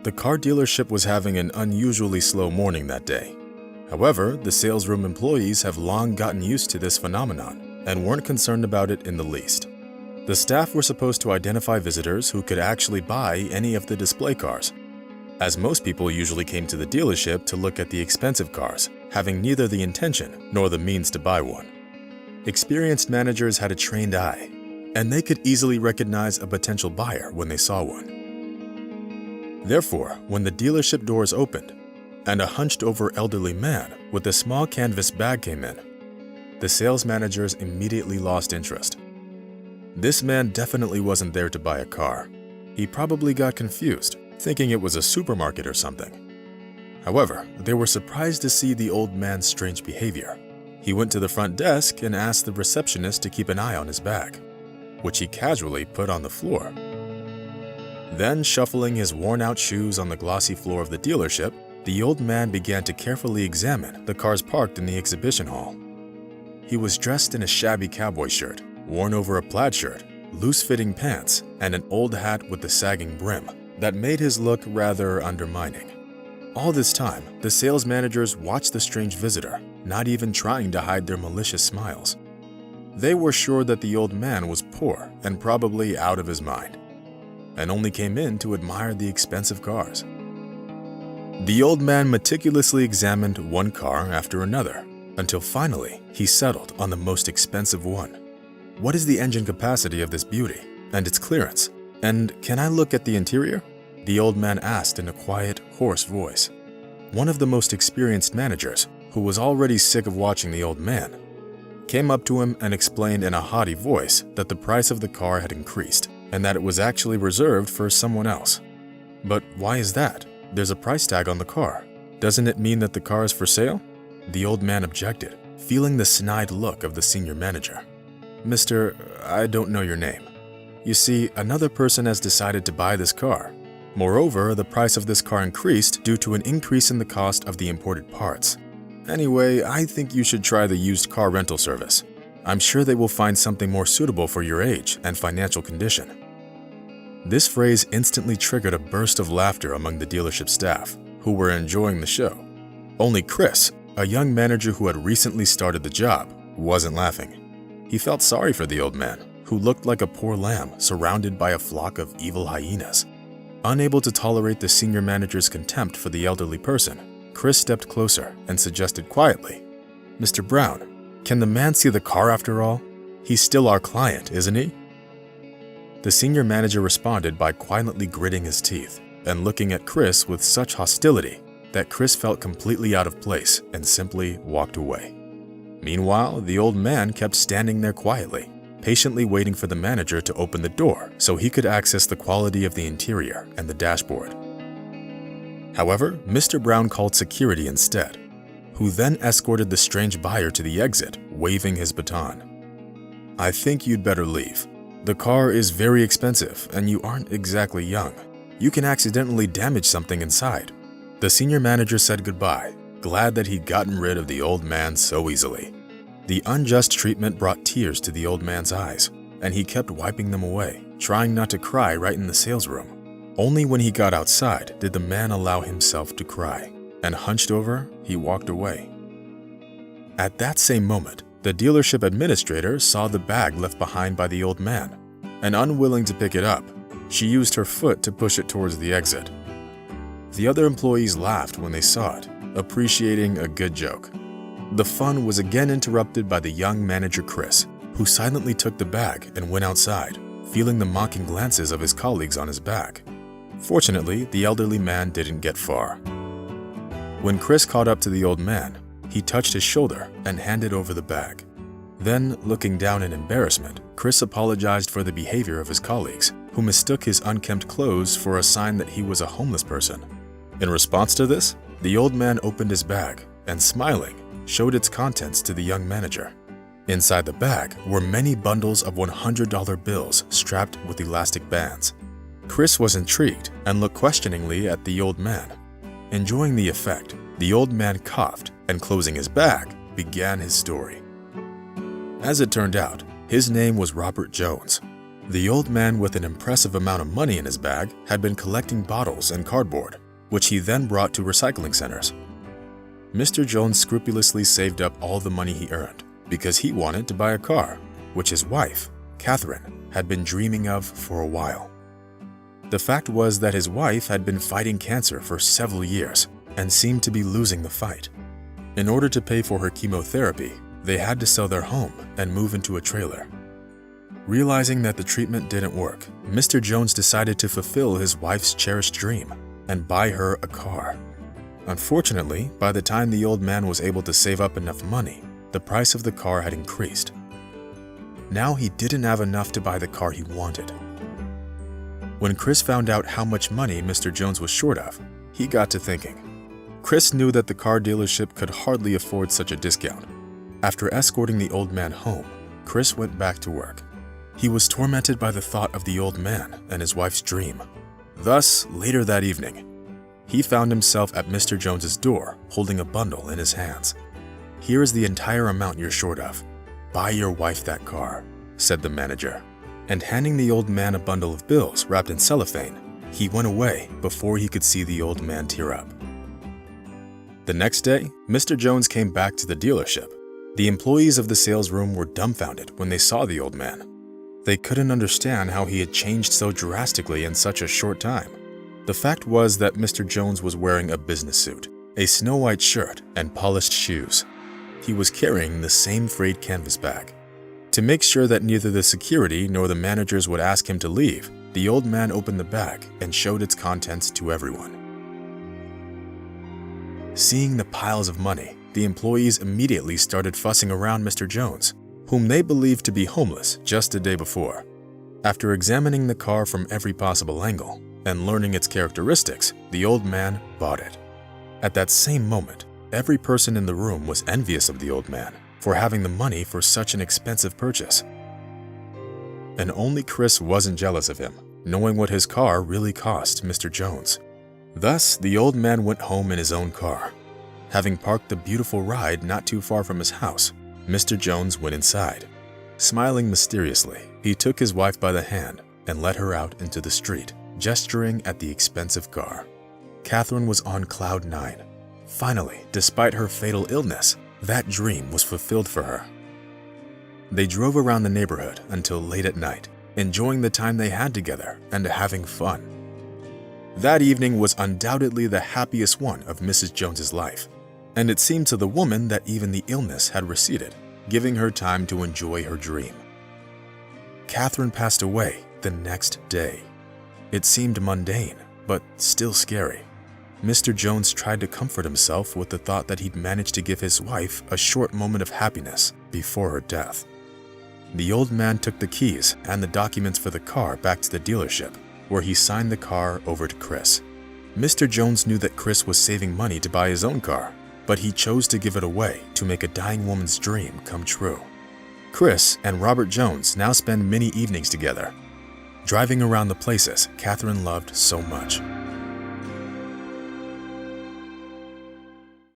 The car dealership was having an unusually slow morning that day. However, the sales room employees have long gotten used to this phenomenon and weren't concerned about it in the least. The staff were supposed to identify visitors who could actually buy any of the display cars, as most people usually came to the dealership to look at the expensive cars, having neither the intention nor the means to buy one. Experienced managers had a trained eye, and they could easily recognize a potential buyer when they saw one. Therefore, when the dealership doors opened, and a hunched-over elderly man with a small canvas bag came in, the sales managers immediately lost interest. This man definitely wasn't there to buy a car. He probably got confused, thinking it was a supermarket or something. However, they were surprised to see the old man's strange behavior. He went to the front desk and asked the receptionist to keep an eye on his bag, which he casually put on the floor. Then, shuffling his worn-out shoes on the glossy floor of the dealership, the old man began to carefully examine the cars parked in the exhibition hall. He was dressed in a shabby cowboy shirt, worn over a plaid shirt, loose-fitting pants, and an old hat with a sagging brim that made his look rather undermining. All this time, the sales managers watched the strange visitor, not even trying to hide their malicious smiles. They were sure that the old man was poor and probably out of his mind, and only came in to admire the expensive cars. The old man meticulously examined one car after another, until finally he settled on the most expensive one. "What is the engine capacity of this beauty, and its clearance? And can I look at the interior?" the old man asked in a quiet, hoarse voice. One of the most experienced managers, who was already sick of watching the old man, came up to him and explained in a haughty voice that the price of the car had increased and that it was actually reserved for someone else. "But why is that? There's a price tag on the car. Doesn't it mean that the car is for sale?" the old man objected, feeling the snide look of the senior manager. "Mister, I don't know your name. You see, another person has decided to buy this car. Moreover, the price of this car increased due to an increase in the cost of the imported parts. Anyway, I think you should try the used car rental service. I'm sure they will find something more suitable for your age and financial condition." This phrase instantly triggered a burst of laughter among the dealership staff, who were enjoying the show. Only Chris, a young manager who had recently started the job, wasn't laughing. He felt sorry for the old man, who looked like a poor lamb surrounded by a flock of evil hyenas. Unable to tolerate the senior manager's contempt for the elderly person, Chris stepped closer and suggested quietly, "Mr. Brown, can the man see the car after all? He's still our client, isn't he?" The senior manager responded by quietly gritting his teeth and looking at Chris with such hostility that Chris felt completely out of place and simply walked away. Meanwhile, the old man kept standing there quietly, patiently waiting for the manager to open the door so he could access the quality of the interior and the dashboard. However, Mr. Brown called security instead, who then escorted the strange buyer to the exit, waving his baton. "I think you'd better leave. The car is very expensive and you aren't exactly young. You can accidentally damage something inside." The senior manager said goodbye, glad that he'd gotten rid of the old man so easily. The unjust treatment brought tears to the old man's eyes, and he kept wiping them away, trying not to cry right in the sales room. Only when he got outside did the man allow himself to cry, and hunched over, he walked away. At that same moment, the dealership administrator saw the bag left behind by the old man, and unwilling to pick it up, she used her foot to push it towards the exit. The other employees laughed when they saw it, appreciating a good joke. The fun was again interrupted by the young manager Chris, who silently took the bag and went outside, feeling the mocking glances of his colleagues on his back. Fortunately, the elderly man didn't get far. When Chris caught up to the old man, he touched his shoulder and handed over the bag. Then, looking down in embarrassment, Chris apologized for the behavior of his colleagues, who mistook his unkempt clothes for a sign that he was a homeless person. In response to this, the old man opened his bag and, smiling, showed its contents to the young manager. Inside the bag were many bundles of $100 bills strapped with elastic bands. Chris was intrigued and looked questioningly at the old man. Enjoying the effect, the old man coughed and, closing his bag, began his story. As it turned out, his name was Robert Jones. The old man, with an impressive amount of money in his bag, had been collecting bottles and cardboard, which he then brought to recycling centers. Mr. Jones scrupulously saved up all the money he earned because he wanted to buy a car, which his wife, Catherine, had been dreaming of for a while. The fact was that his wife had been fighting cancer for several years and seemed to be losing the fight. In order to pay for her chemotherapy, they had to sell their home and move into a trailer. Realizing that the treatment didn't work, Mr. Jones decided to fulfill his wife's cherished dream and buy her a car. Unfortunately, by the time the old man was able to save up enough money, the price of the car had increased. Now he didn't have enough to buy the car he wanted. When Chris found out how much money Mr. Jones was short of, he got to thinking. Chris knew that the car dealership could hardly afford such a discount. After escorting the old man home, Chris went back to work. He was tormented by the thought of the old man and his wife's dream. Thus, later that evening, he found himself at Mr. Jones's door holding a bundle in his hands. "Here is the entire amount you're short of. Buy your wife that car," said the manager. And handing the old man a bundle of bills wrapped in cellophane, he went away before he could see the old man tear up. The next day, Mr. Jones came back to the dealership. The employees of the sales room were dumbfounded when they saw the old man. They couldn't understand how he had changed so drastically in such a short time. The fact was that Mr. Jones was wearing a business suit, a snow-white shirt, and polished shoes. He was carrying the same frayed canvas bag. To make sure that neither the security nor the managers would ask him to leave, the old man opened the bag and showed its contents to everyone. Seeing the piles of money, the employees immediately started fussing around Mr. Jones, whom they believed to be homeless just a day before. After examining the car from every possible angle and learning its characteristics, the old man bought it. At that same moment, every person in the room was envious of the old man for having the money for such an expensive purchase. And only Chris wasn't jealous of him, knowing what his car really cost Mr. Jones. Thus, the old man went home in his own car. Having parked the beautiful ride not too far from his house, Mr. Jones went inside. Smiling mysteriously, he took his wife by the hand and led her out into the street, gesturing at the expensive car. Catherine was on cloud 9. Finally, despite her fatal illness, that dream was fulfilled for her. They drove around the neighborhood until late at night, enjoying the time they had together and having fun. That evening was undoubtedly the happiest one of Mrs. Jones's life, and it seemed to the woman that even the illness had receded, giving her time to enjoy her dream. Catherine passed away the next day. It seemed mundane, but still scary. Mr. Jones tried to comfort himself with the thought that he'd managed to give his wife a short moment of happiness before her death. The old man took the keys and the documents for the car back to the dealership, where he signed the car over to Chris. Mr. Jones knew that Chris was saving money to buy his own car, but he chose to give it away to make a dying woman's dream come true. Chris and Robert Jones now spend many evenings together, driving around the places Catherine loved so much.